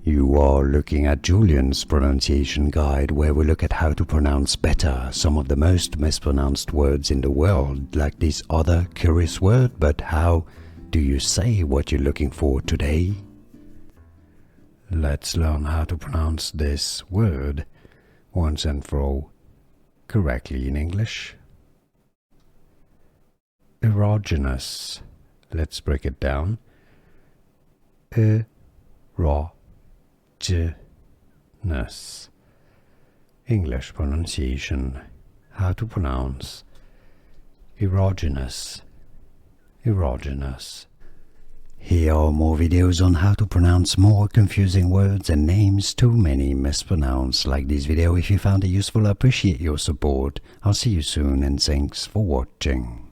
You are looking at Julian's pronunciation guide, where we look at how to pronounce better some of the most mispronounced words in the world, like this other curious word. But how do you say what you're looking for today? Let's learn how to pronounce this word once and for all correctly in English. Erogenous. Let's break it down. Erogenous. English pronunciation. How to pronounce erogenous. Erogenous. Here are more videos on how to pronounce more confusing words and names too many mispronounced. Like this video if you found it useful. I appreciate your support. I'll see you soon and thanks for watching.